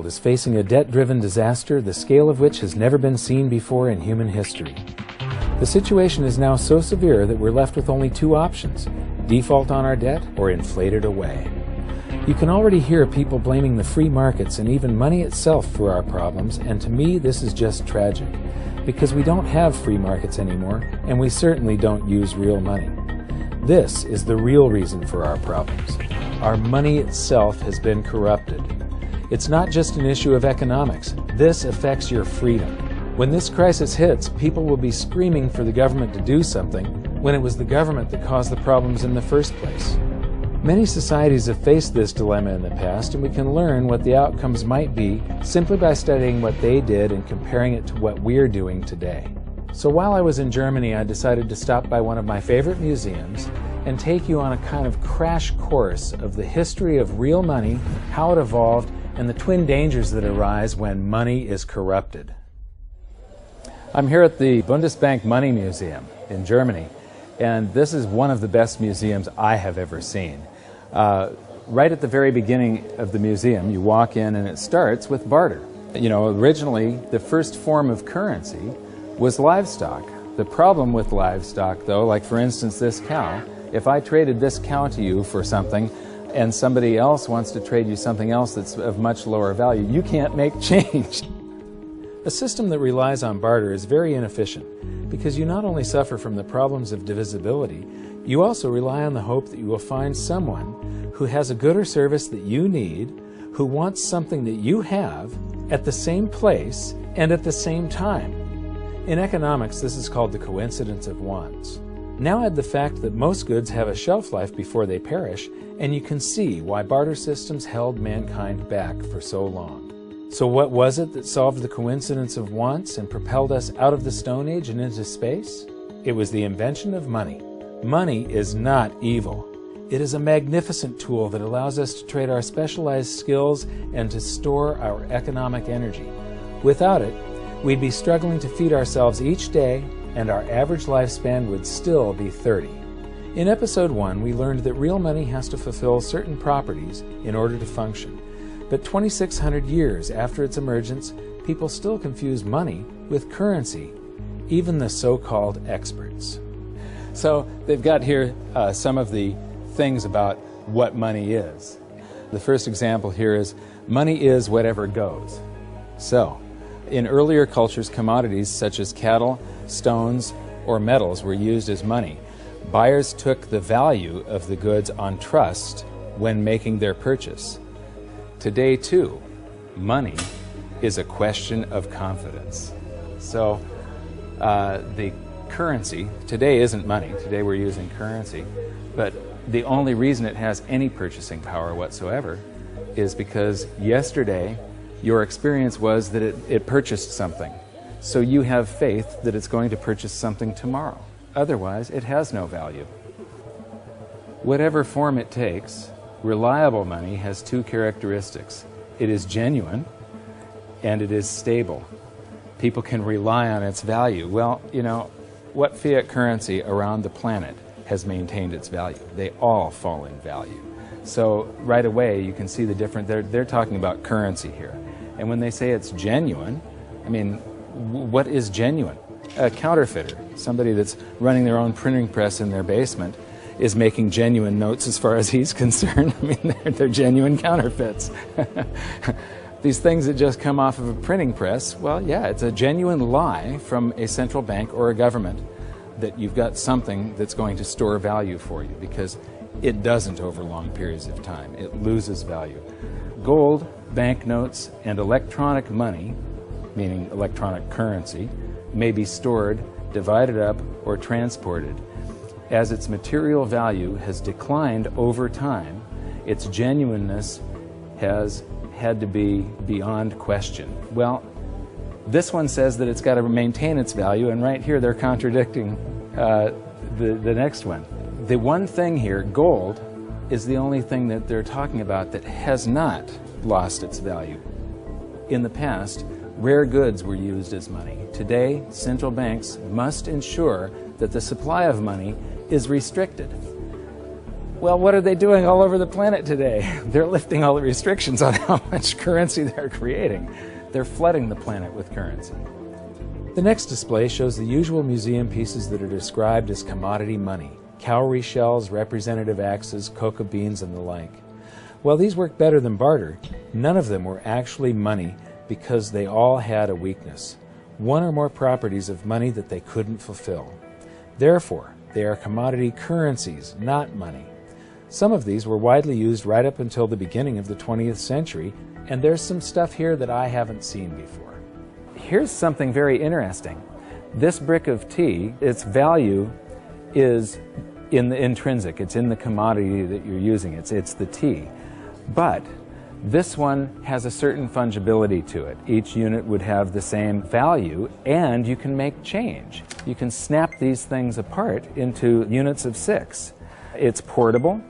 world is facing a debt-driven disaster, the scale of which has never been seen before in human history. The situation is now so severe that we're left with only two options: default on our debt or inflate it away. You can already hear people blaming the free markets and even money itself for our problems, and to me this is just tragic, because we don't have free markets anymore, and we certainly don't use real money. This is the real reason for our problems. Our money itself has been corrupted. It's not just an issue of economics. This affects your freedom. When this crisis hits, people will be screaming for the government to do something when it was the government that caused the problems in the first place. Many societies have faced this dilemma in the past, and we can learn what the outcomes might be simply by studying what they did and comparing it to what we're doing today. So while I was in Germany, I decided to stop by one of my favorite museums and take you on a kind of crash course of the history of real money, how it evolved, and the twin dangers that arise when money is corrupted. I'm here at the Bundesbank Money Museum in Germany, and this is one of the best museums I have ever seen. Right at the very beginning of the museum, you walk in and it starts with barter. You know, originally the first form of currency was livestock. The problem with livestock, though, like for instance this cow, if I traded this cow to you for something and somebody else wants to trade you something else that's of much lower value, you can't make change. A system that relies on barter is very inefficient because you not only suffer from the problems of divisibility, you also rely on the hope that you will find someone who has a good or service that you need, who wants something that you have at the same place and at the same time. In economics, this is called the coincidence of wants. Now add the fact that most goods have a shelf life before they perish, and you can see why barter systems held mankind back for so long. So what was it that solved the coincidence of wants and propelled us out of the Stone Age and into space? It was the invention of money. Money is not evil. It is a magnificent tool that allows us to trade our specialized skills and to store our economic energy. Without it, we'd be struggling to feed ourselves each day, and our average lifespan would still be 30. In episode 1, we learned that real money has to fulfill certain properties in order to function. But 2,600 years after its emergence, people still confuse money with currency, even the so-called experts. So they've got here some of the things about what money is. The first example here is, money is whatever goes. So, in earlier cultures, commodities such as cattle, stones, or metals were used as money. Buyers took the value of the goods on trust when making their purchase. Today, too, money is a question of confidence. So, the currency, today isn't money, today we're using currency, but the only reason it has any purchasing power whatsoever is because yesterday your experience was that it purchased something. So you have faith that it's going to purchase something tomorrow. Otherwise, it has no value. Whatever form it takes, reliable money has two characteristics. It is genuine and it is stable. People can rely on its value. Well, you know, what fiat currency around the planet has maintained its value? They all fall in value. So right away you can see the difference. They're talking about currency here. And when they say it's genuine, I mean, what is genuine? A counterfeiter, somebody that's running their own printing press in their basement, is making genuine notes as far as he's concerned. I mean, they're genuine counterfeits. These things that just come off of a printing press, well, yeah, it's a genuine lie from a central bank or a government that you've got something that's going to store value for you, because it doesn't over long periods of time. It loses value. Gold, banknotes, and electronic money, meaning electronic currency, may be stored, divided up, or transported. As its material value has declined over time, its genuineness has had to be beyond question. Well, this one says that it's got to maintain its value, and right here they're contradicting the next one. The one thing here, gold, is the only thing that they're talking about that has not lost its value. In the past, rare goods were used as money. Today, central banks must ensure that the supply of money is restricted. Well, what are they doing all over the planet today? They're lifting all the restrictions on how much currency they're creating. They're flooding the planet with currency. The next display shows the usual museum pieces that are described as commodity money: cowrie shells, representative axes, cocoa beans, and the like. While these work better than barter, none of them were actually money because they all had a weakness: one or more properties of money that they couldn't fulfill. Therefore, they are commodity currencies, not money. Some of these were widely used right up until the beginning of the 20th century, and there's some stuff here that I haven't seen before. Here's something very interesting. This brick of tea, its value is in the intrinsic. It's in the commodity that you're using. It's the tea. But this one has a certain fungibility to it. Each unit would have the same value, and you can make change. You can snap these things apart into units of 6. It's portable.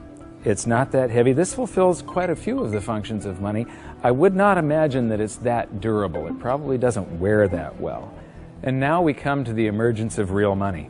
It's not that heavy. This fulfills quite a few of the functions of money. I would not imagine that it's that durable. It probably doesn't wear that well. And now we come to the emergence of real money.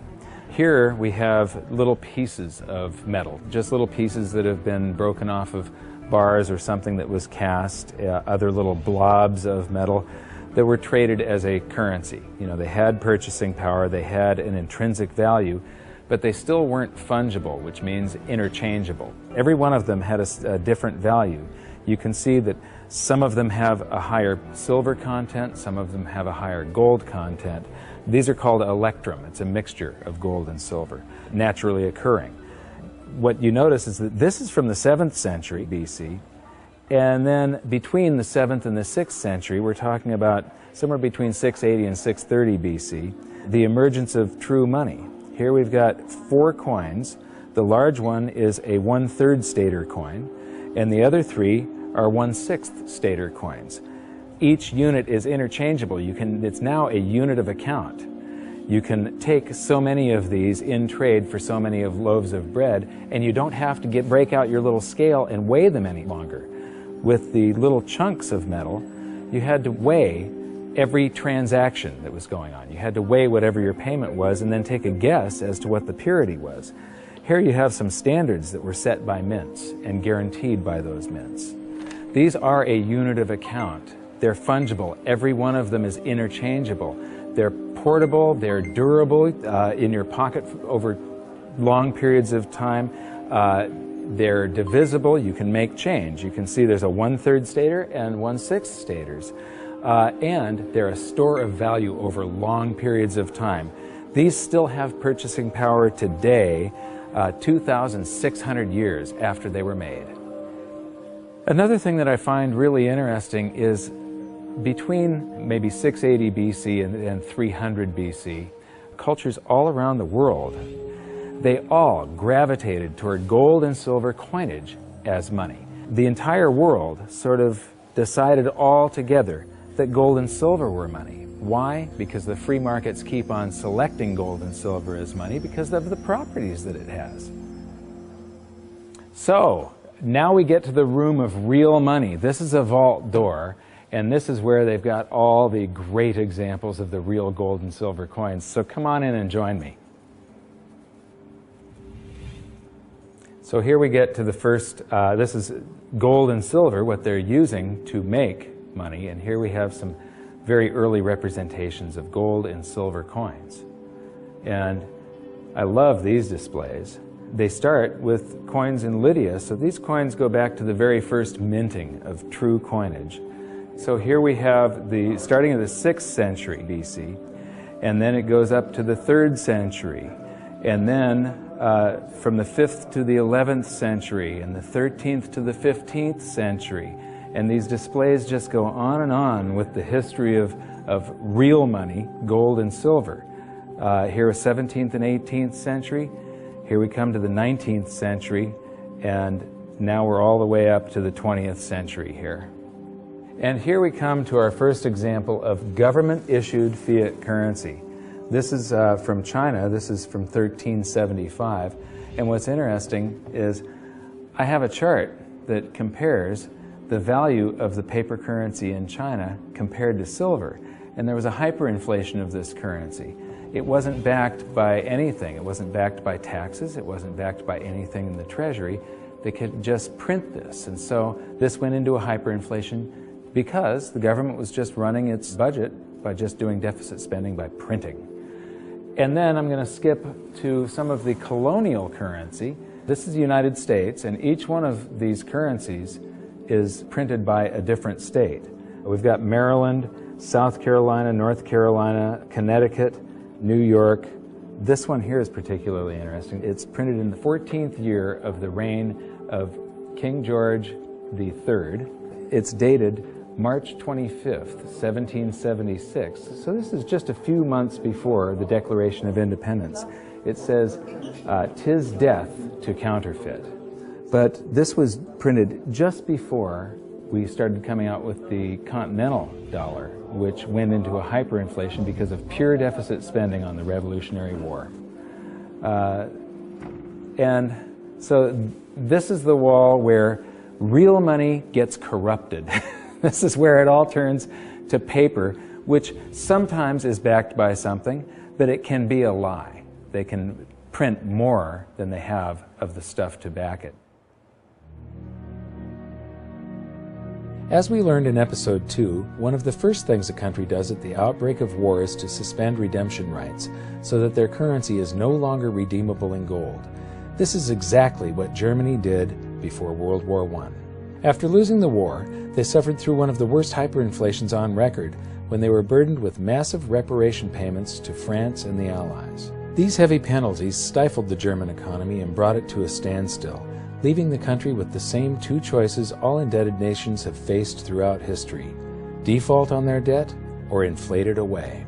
Here we have little pieces of metal, just little pieces that have been broken off of bars or something that was cast, other little blobs of metal that were traded as a currency. You know, they had purchasing power, they had an intrinsic value, but they still weren't fungible, which means interchangeable. Every one of them had a different value. You can see that some of them have a higher silver content, some of them have a higher gold content. These are called electrum. It's a mixture of gold and silver, naturally occurring. What you notice is that this is from the 7th century BC, and then between the 7th and the 6th century, we're talking about somewhere between 680 and 630 BC, the emergence of true money. Here we've got 4 coins. The large one is a 1/3 stater coin, and the other 3 are 1/6 stater coins. Each unit is interchangeable. It's now a unit of account. You can take so many of these in trade for so many of loaves of bread, and you don't have to break out your little scale and weigh them any longer. With the little chunks of metal, you had to weigh every transaction that was going on. You had to weigh whatever your payment was and then take a guess as to what the purity was. Here you have some standards that were set by mints and guaranteed by those mints. These are a unit of account. They're fungible. Every one of them is interchangeable. They're portable, they're durable in your pocket over long periods of time. They're divisible. You can make change. You can see there's a 1/3 stater and 1/6 staters. And they're a store of value over long periods of time. These still have purchasing power today, 2,600 years after they were made. Another thing that I find really interesting is between maybe 680 BC and 300 BC, cultures all around the world, they all gravitated toward gold and silver coinage as money. The entire world sort of decided all together that gold and silver were money. Why? Because the free markets keep on selecting gold and silver as money because of the properties that it has. So, now we get to the room of real money. This is a vault door, and this is where they've got all the great examples of the real gold and silver coins. So come on in and join me. So here we get to the first, this is gold and silver, what they're using to make money, and here we have some very early representations of gold and silver coins. And I love these displays. They start with coins in Lydia, so these coins go back to the very first minting of true coinage. So here we have the starting of the 6th century BC, and then it goes up to the 3rd century, and then from the 5th to the 11th century, and the 13th to the 15th century. And these displays just go on with the history of real money, gold and silver. Here is 17th and 18th century. Here we come to the 19th century, and now we're all the way up to the 20th century here. And here we come to our first example of government-issued fiat currency. This is from China. This is from 1375. And what's interesting is I have a chart that compares the value of the paper currency in China compared to silver. And there was a hyperinflation of this currency. it wasn't backed by anything. It wasn't backed by taxes. It wasn't backed by anything in the Treasury. They could just print this. And so this went into a hyperinflation because the government was just running its budget by just doing deficit spending by printing. And then I'm going to skip to some of the colonial currency. This is the United States, and each one of these currencies is printed by a different state. We've got Maryland, South Carolina, North Carolina, Connecticut, New York. This one here is particularly interesting. It's printed in the 14th year of the reign of King George III. It's dated March 25th, 1776. So this is just a few months before the Declaration of Independence. It says, "'Tis death to counterfeit." But this was printed just before we started coming out with the continental dollar, which went into a hyperinflation because of pure deficit spending on the Revolutionary War. And so this is the wall where real money gets corrupted. This is where it all turns to paper, which sometimes is backed by something, but it can be a lie. They can print more than they have of the stuff to back it. As we learned in episode 2, one of the first things a country does at the outbreak of war is to suspend redemption rights so that their currency is no longer redeemable in gold. This is exactly what Germany did before World War I. After losing the war, they suffered through one of the worst hyperinflations on record when they were burdened with massive reparation payments to France and the Allies. These heavy penalties stifled the German economy and brought it to a standstill, leaving the country with the same two choices all indebted nations have faced throughout history: default on their debt or inflate it away.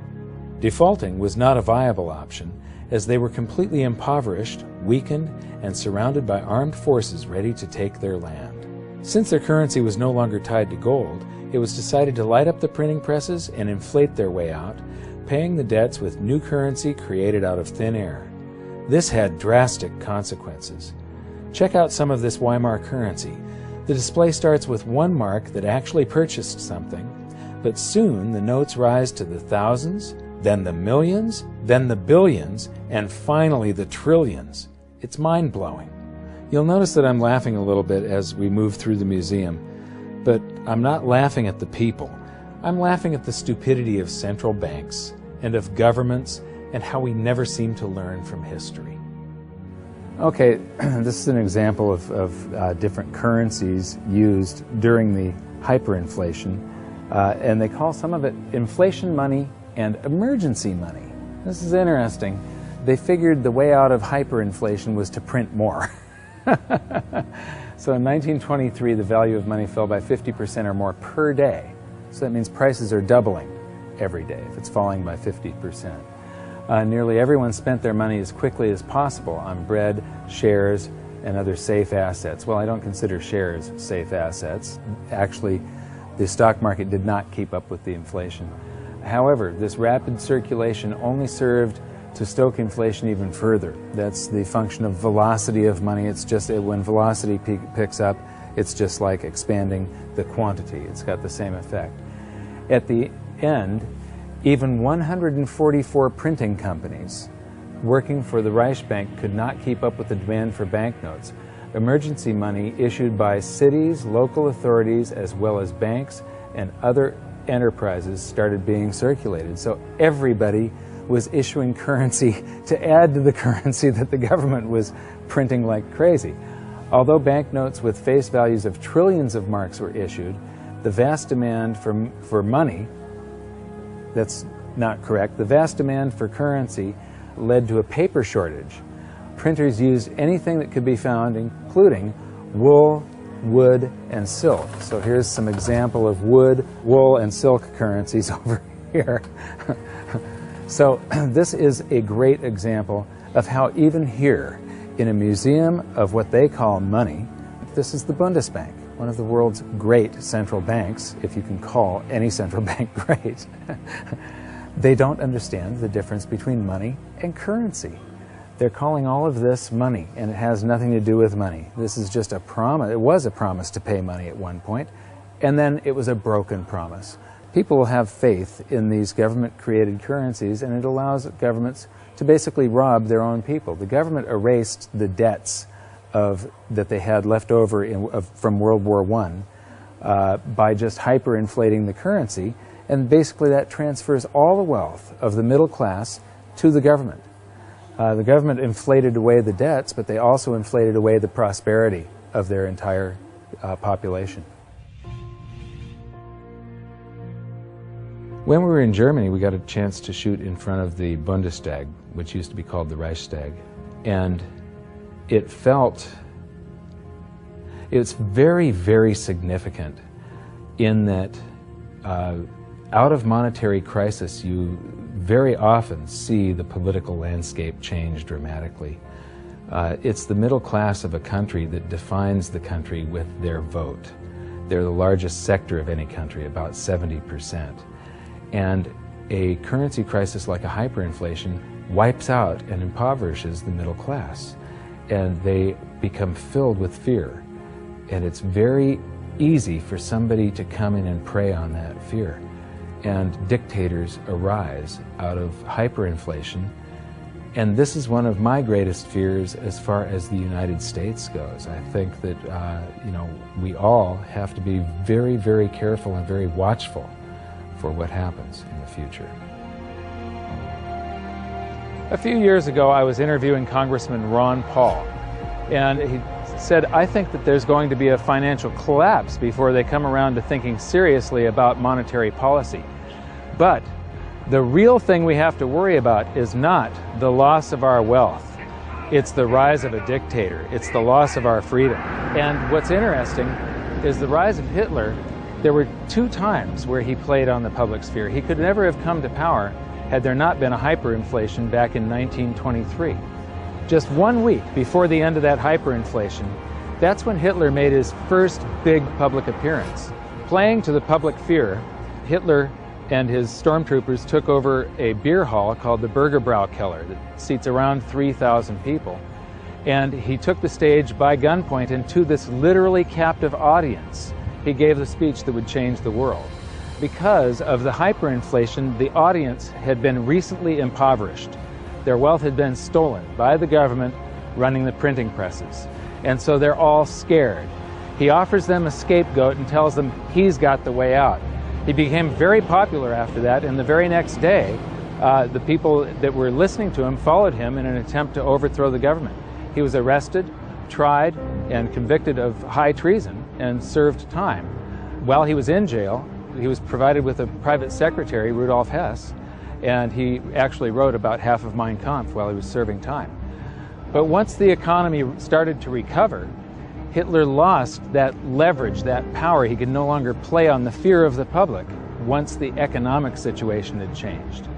Defaulting was not a viable option, as they were completely impoverished, weakened, and surrounded by armed forces ready to take their land. Since their currency was no longer tied to gold, it was decided to light up the printing presses and inflate their way out, paying the debts with new currency created out of thin air. This had drastic consequences. Check out some of this Weimar currency. The display starts with one mark that actually purchased something, but soon the notes rise to the thousands, then the millions, then the billions, and finally the trillions. It's mind-blowing. You'll notice that I'm laughing a little bit as we move through the museum, but I'm not laughing at the people. I'm laughing at the stupidity of central banks and of governments and how we never seem to learn from history. Okay, this is an example of different currencies used during the hyperinflation, and they call some of it inflation money and emergency money. This is interesting. They figured the way out of hyperinflation was to print more. So in 1923, the value of money fell by 50% or more per day. So that means prices are doubling every day if it's falling by 50%. Nearly everyone spent their money as quickly as possible on bread, shares, and other safe assets. Well, I don't consider shares safe assets. Actually, the stock market did not keep up with the inflation. However, this rapid circulation only served to stoke inflation even further. That's the function of velocity of money. It's just when velocity picks up, it's just like expanding the quantity. It's got the same effect. At the end, even 144 printing companies working for the Reichsbank could not keep up with the demand for banknotes. Emergency money issued by cities, local authorities, as well as banks and other enterprises started being circulated. So everybody was issuing currency to add to the currency that the government was printing like crazy. Although banknotes with face values of trillions of marks were issued, the vast demand for money, that's not correct, the vast demand for currency led to a paper shortage. Printers used anything that could be found, including wool, wood, and silk. So here's some example of wood, wool, and silk currencies over here. So this is a great example of how even here, in a museum of what they call money, this is the Bundesbank, one of the world's great central banks, if you can call any central bank great. They don't understand the difference between money and currency. They're calling all of this money, and it has nothing to do with money. This is just a promise. It was a promise to pay money at one point, and then it was a broken promise. People will have faith in these government-created currencies, and it allows governments to basically rob their own people. The government erased the debts that they had left over from World War I by just hyperinflating the currency, and basically that transfers all the wealth of the middle class to the government. The government inflated away the debts, but they also inflated away the prosperity of their entire population. When we were in Germany, we got a chance to shoot in front of the Bundestag, which used to be called the Reichstag, and it's very, very significant in that out of monetary crisis, you very often see the political landscape change dramatically. It's the middle class of a country that defines the country with their vote. They're the largest sector of any country, about 70%. And a currency crisis like a hyperinflation wipes out and impoverishes the middle class. And they become filled with fear. And it's very easy for somebody to come in and prey on that fear. And dictators arise out of hyperinflation. And this is one of my greatest fears as far as the United States goes. I think that we all have to be very, very careful and very watchful for what happens in the future. A few years ago, I was interviewing Congressman Ron Paul, and he said, I think that there's going to be a financial collapse before they come around to thinking seriously about monetary policy. But the real thing we have to worry about is not the loss of our wealth. It's the rise of a dictator. It's the loss of our freedom. And what's interesting is the rise of Hitler. There were 2 times where he played on the public sphere. He could never have come to power had there not been a hyperinflation back in 1923. Just 1 week before the end of that hyperinflation, that's when Hitler made his first big public appearance. Playing to the public fear, Hitler and his stormtroopers took over a beer hall called the Bürgerbraukeller that seats around 3,000 people. And he took the stage by gunpoint, and to this literally captive audience, he gave the speech that would change the world. Because of the hyperinflation, the audience had been recently impoverished. Their wealth had been stolen by the government running the printing presses. And so they're all scared. He offers them a scapegoat and tells them he's got the way out. He became very popular after that, and the very next day, the people that were listening to him followed him in an attempt to overthrow the government. He was arrested, tried, and convicted of high treason and served time. While he was in jail, he was provided with a private secretary, Rudolf Hess, and he actually wrote about half of Mein Kampf while he was serving time. But once the economy started to recover, Hitler lost that leverage, that power. He could no longer play on the fear of the public once the economic situation had changed.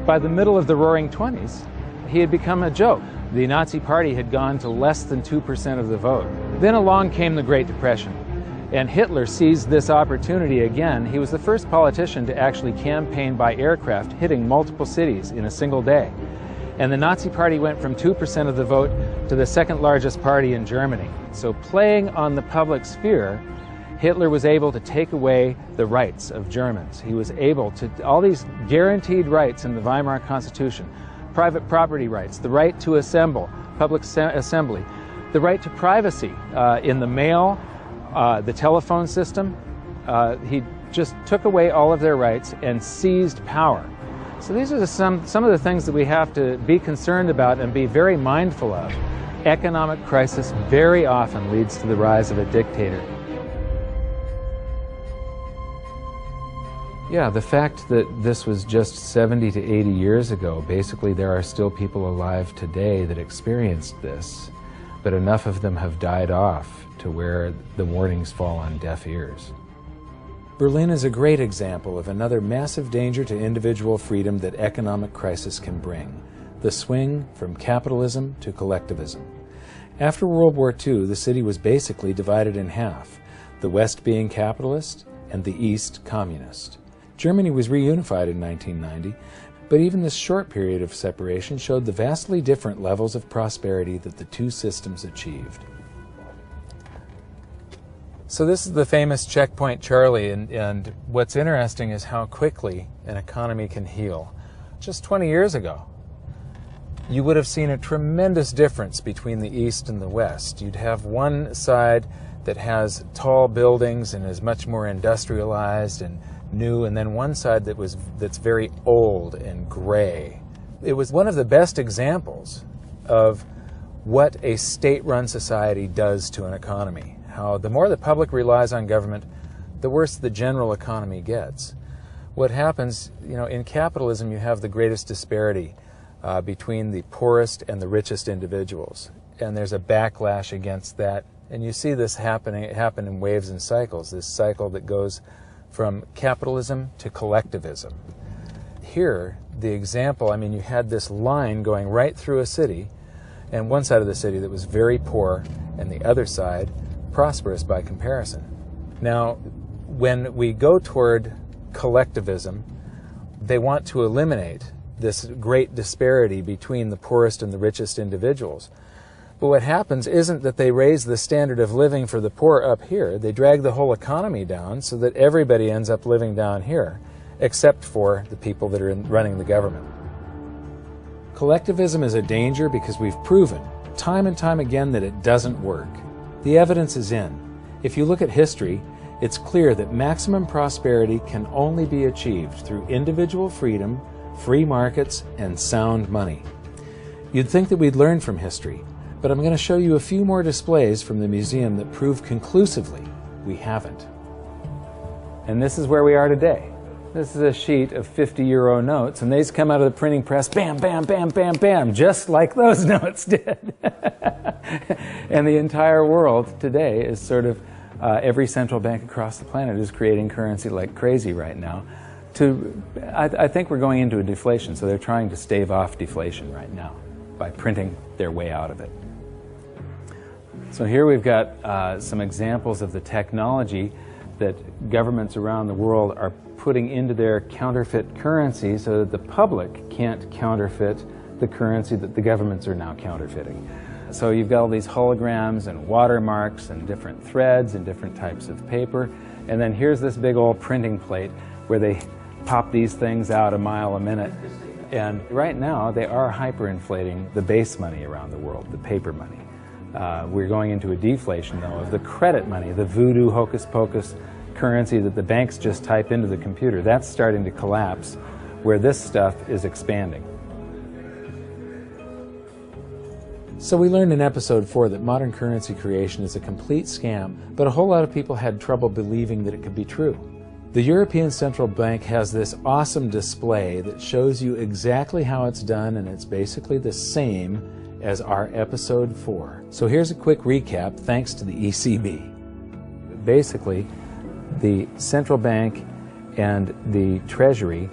By the middle of the Roaring '20s, he had become a joke. The Nazi Party had gone to less than 2% of the vote. Then along came the Great Depression, and Hitler seized this opportunity again. He was the first politician to actually campaign by aircraft, hitting multiple cities in a single day. And the Nazi Party went from 2% of the vote to the second largest party in Germany. So playing on the public sphere, Hitler was able to take away the rights of Germans. He was able to, all these guaranteed rights in the Weimar Constitution, private property rights, the right to assemble, public assembly, the right to privacy in the mail, the telephone system. He just took away all of their rights and seized power. So these are some of the things that we have to be concerned about and be very mindful of. Economic crisis very often leads to the rise of a dictator. Yeah, the fact that this was just 70 to 80 years ago, basically there are still people alive today that experienced this, but enough of them have died off to where the warnings fall on deaf ears. Berlin is a great example of another massive danger to individual freedom that economic crisis can bring, the swing from capitalism to collectivism. After World War II, the city was basically divided in half, the West being capitalist and the East communist. Germany was reunified in 1990, but even this short period of separation showed the vastly different levels of prosperity that the two systems achieved. So this is the famous Checkpoint Charlie, and what's interesting is how quickly an economy can heal. Just 20 years ago, you would have seen a tremendous difference between the East and the West. You'd have one side that has tall buildings and is much more industrialized and new, and then one side that's very old and gray. It was one of the best examples of what a state-run society does to an economy. How the more the public relies on government, the worse the general economy gets. What happens, in capitalism you have the greatest disparity between the poorest and the richest individuals. And there's a backlash against that. And you see this happen in waves and cycles, this cycle that goes from capitalism to collectivism. Here, the example, you had this line going right through a city, and one side of the city that was very poor, and the other side prosperous by comparison. Now, when we go toward collectivism, they want to eliminate this great disparity between the poorest and the richest individuals. But what happens isn't that they raise the standard of living for the poor up here. They drag the whole economy down so that everybody ends up living down here, except for the people that are running the government. Collectivism is a danger because we've proven time and time again that it doesn't work. The evidence is in. If you look at history, it's clear that maximum prosperity can only be achieved through individual freedom, free markets, and sound money. You'd think that we'd learn from history, but I'm going to show you a few more displays from the museum that prove conclusively we haven't. And this is where we are today. This is a sheet of 50-euro notes, and these come out of the printing press, bam, bam, bam, bam, bam, just like those notes did. And the entire world today is sort of, every central bank across the planet is creating currency like crazy right now. I think we're going into a deflation, so they're trying to stave off deflation right now by printing their way out of it. So here we've got some examples of the technology that governments around the world are putting into their counterfeit currency so that the public can't counterfeit the currency that the governments are now counterfeiting. So you've got all these holograms and watermarks and different threads and different types of paper. And then here's this big old printing plate where they pop these things out a mile a minute. And right now they are hyperinflating the base money around the world, the paper money. We're going into a deflation, though, of the credit money, the voodoo hocus-pocus currency that the banks just type into the computer. That's starting to collapse, where this stuff is expanding. So we learned in episode 4 that modern currency creation is a complete scam, but a whole lot of people had trouble believing that it could be true. The European Central Bank has this awesome display that shows you exactly how it's done, and it's basically the same as our episode 4. So here's a quick recap thanks to the ECB. Basically, the central bank and the Treasury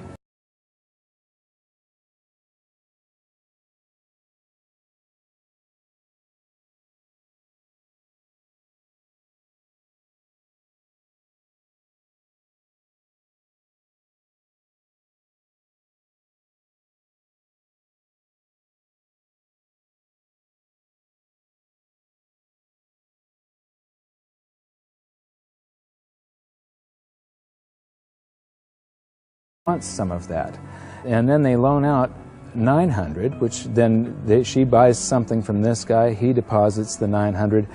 wants some of that. And then they loan out 900, which then she buys something from this guy, he deposits the 900,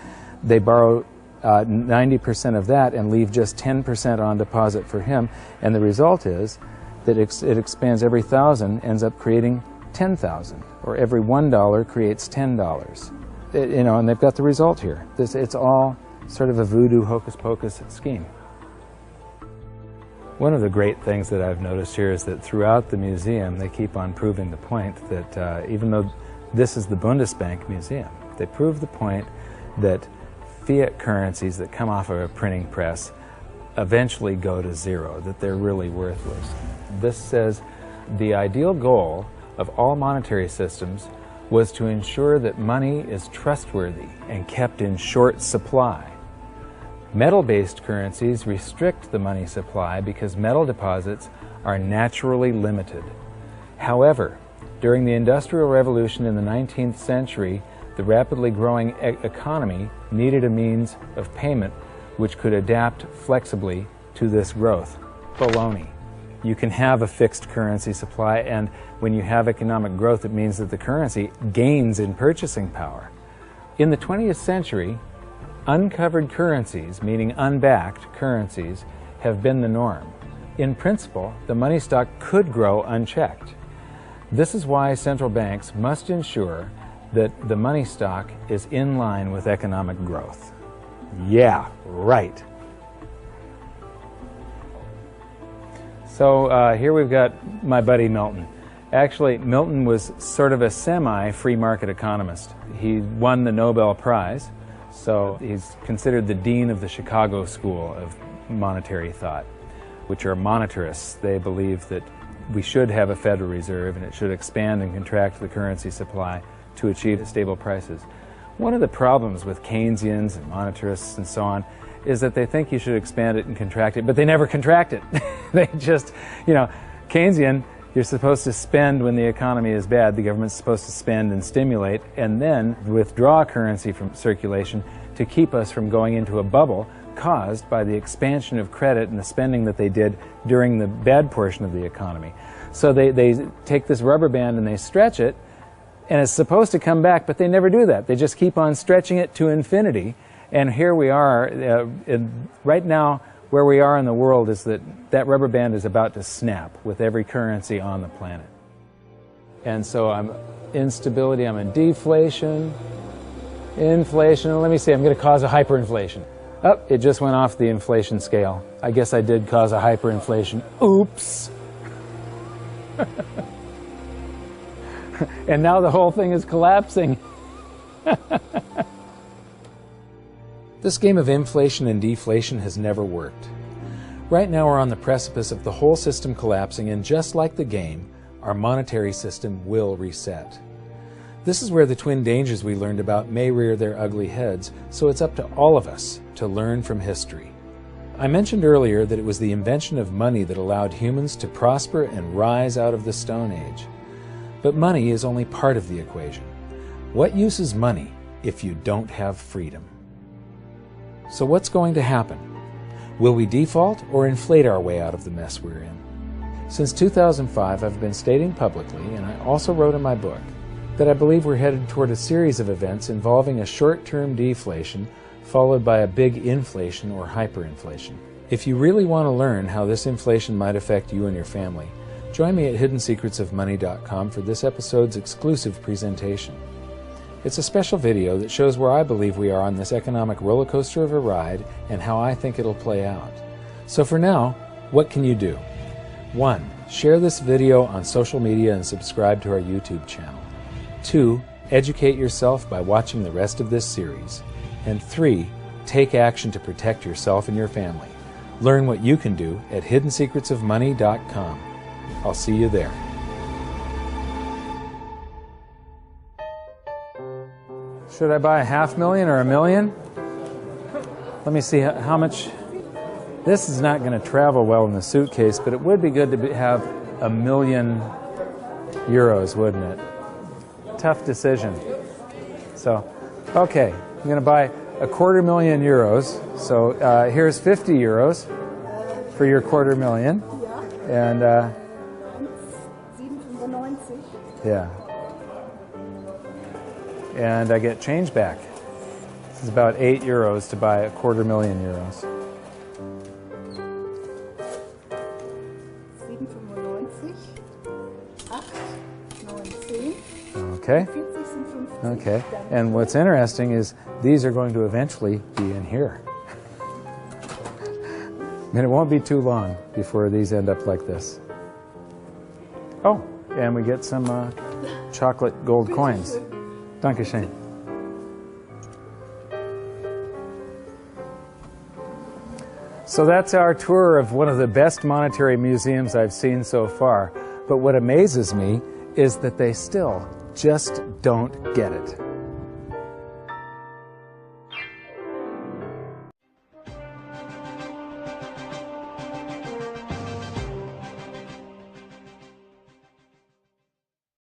they borrow 90% of that and leave just 10% on deposit for him, and the result is that it expands. Every 1,000 ends up creating 10,000, or every $1 creates $10. And they've got the result here. It's all sort of a voodoo hocus-pocus scheme. One of the great things that I've noticed here is that throughout the museum they keep on proving the point that even though this is the Bundesbank Museum, they prove the point that fiat currencies that come off of a printing press eventually go to zero, that they're really worthless. This says the ideal goal of all monetary systems was to ensure that money is trustworthy and kept in short supply. Metal-based currencies restrict the money supply because metal deposits are naturally limited. However, during the Industrial Revolution in the 19th century, the rapidly growing economy needed a means of payment which could adapt flexibly to this growth. Baloney. You can have a fixed currency supply, and when you have economic growth, it means that the currency gains in purchasing power. In the 20th century, uncovered currencies, meaning unbacked currencies, have been the norm. In principle, the money stock could grow unchecked. This is why central banks must ensure that the money stock is in line with economic growth. Yeah, right. So here we've got my buddy Milton. Actually, Milton was sort of a semi-free market economist. He won the Nobel Prize, so he's considered the dean of the Chicago School of Monetary Thought, which are monetarists. They believe that we should have a Federal Reserve and it should expand and contract the currency supply to achieve stable prices. One of the problems with Keynesians and monetarists and so on is that they think you should expand it and contract it, but they never contract it. They just, Keynesian, you're supposed to spend when the economy is bad. The government's supposed to spend and stimulate and then withdraw currency from circulation to keep us from going into a bubble caused by the expansion of credit and the spending that they did during the bad portion of the economy. So they take this rubber band and they stretch it, and it's supposed to come back, but they never do that. They just keep on stretching it to infinity. And here we are, right now, where we are in the world is that rubber band is about to snap with every currency on the planet. And so I'm instability, I'm in deflation, inflation. Let me see, I'm going to cause a hyperinflation. Oh, it just went off the inflation scale. I guess I did cause a hyperinflation. Oops. And now the whole thing is collapsing. This game of inflation and deflation has never worked. Right now we're on the precipice of the whole system collapsing, and just like the game, our monetary system will reset. This is where the twin dangers we learned about may rear their ugly heads, so it's up to all of us to learn from history. I mentioned earlier that it was the invention of money that allowed humans to prosper and rise out of the Stone Age. But money is only part of the equation. What use is money if you don't have freedom? So what's going to happen? Will we default or inflate our way out of the mess we're in? Since 2005, I've been stating publicly, and I also wrote in my book, that I believe we're headed toward a series of events involving a short-term deflation followed by a big inflation or hyperinflation. If you really want to learn how this inflation might affect you and your family, join me at hiddensecretsofmoney.com for this episode's exclusive presentation. It's a special video that shows where I believe we are on this economic roller coaster of a ride and how I think it'll play out. So for now, what can you do? 1. Share this video on social media and subscribe to our YouTube channel. 2. Educate yourself by watching the rest of this series. And 3. Take action to protect yourself and your family. Learn what you can do at hiddensecretsofmoney.com. I'll see you there. Should I buy $500,000 or $1 million? Let me see how much. This is not going to travel well in the suitcase, but it would be good to have €1 million, wouldn't it? Tough decision. So, okay, I'm going to buy €250,000. So here's €50 for your €250,000. And yeah. And I get change back. This is about €8 to buy €250,000. Okay. Okay. And what's interesting is these are going to eventually be in here. And it won't be too long before these end up like this. Oh, and we get some chocolate gold coins. Dankeschön. So that's our tour of one of the best monetary museums I've seen so far. But what amazes me is that they still just don't get it.